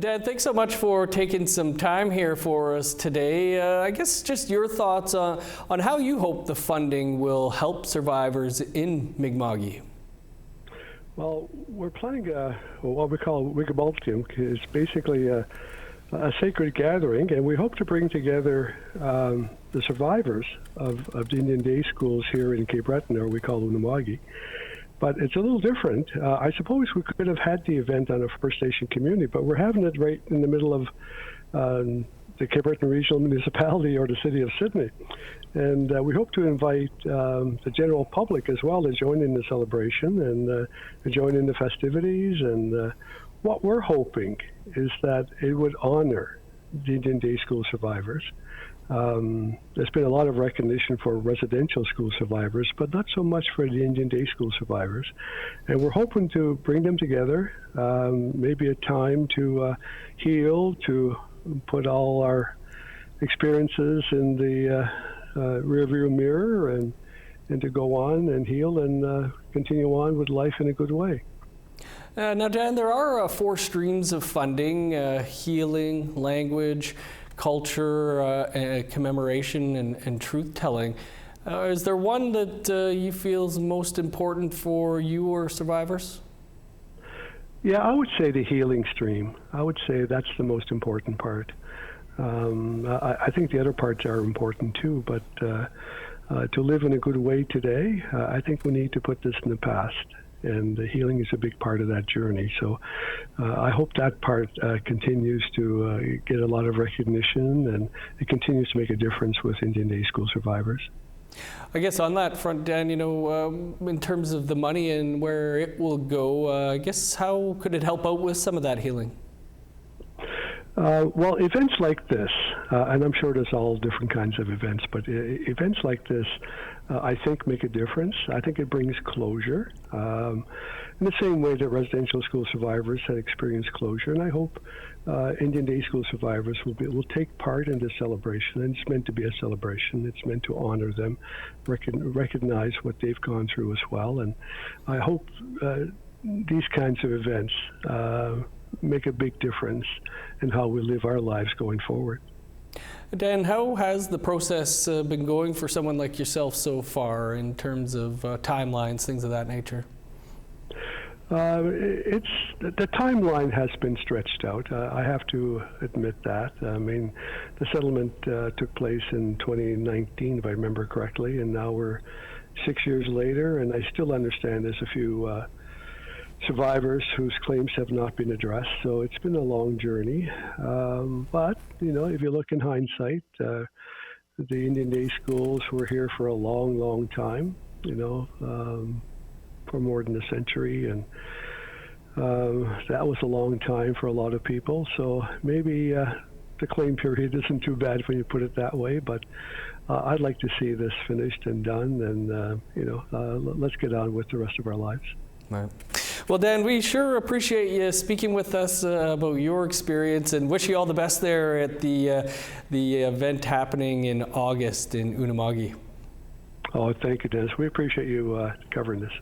Dan, thanks so much for taking some time here for us today. I guess just your thoughts on how you hope the funding will help survivors in Mi'kma'ki. Well, we're planning what we call Wigabaltium. It's basically a sacred gathering, and we hope to bring together the survivors of the Indian Day schools here in Cape Breton, or we call Unama'ki. But it's a little different. I suppose we could have had the event on a First Nation community, but we're having it right in the middle of the Cape Breton Regional Municipality or the City of Sydney. And we hope to invite the general public as well to join in the celebration and to join in the festivities. And what we're hoping is that it would honor the Indian Day School survivors. There's been a lot of recognition for residential school survivors, but not so much for the Indian Day School survivors. And we're hoping to bring them together, maybe a time to heal, to put all our experiences in the rearview mirror and to go on and heal and continue on with life in a good way. Now, Dan, there are 4 streams of funding: healing, language, culture, commemoration, and truth-telling. Is there one that you feel is most important for you or survivors? Yeah, I would say the healing stream. I would say that's the most important part. I think the other parts are important too, but to live in a good way today, I think we need to put this in the past. And the healing is a big part of that journey. So I hope that part continues to get a lot of recognition, and it continues to make a difference with Indian Day School survivors. I guess on that front, Dan, in terms of the money and where it will go, I guess how could it help out with some of that healing? Well, events like this, and I'm sure there's all different kinds of events, but events like this, I think, make a difference. I think it brings closure, in the same way that residential school survivors had experienced closure. And I hope Indian Day School survivors will take part in this celebration. And it's meant to be a celebration. It's meant to honor them, recognize what they've gone through as well. And I hope these kinds of events make a big difference in how we live our lives going forward. Dan, how has the process been going for someone like yourself so far in terms of timelines, things of that nature? The timeline has been stretched out. I have to admit that. I mean, the settlement took place in 2019, if I remember correctly, and now we're 6 years later, and I still understand there's a few survivors whose claims have not been addressed. So it's been a long journey. But, if you look in hindsight, the Indian Day schools were here for a long, long time, for more than a century. And that was a long time for a lot of people. So maybe the claim period isn't too bad when you put it that way. But I'd like to see this finished and done. And, let's get on with the rest of our lives. Right. Well, Dan, we sure appreciate you speaking with us about your experience, and wish you all the best there at the event happening in August in Unama'ki. Oh, thank you, Dennis. We appreciate you covering this.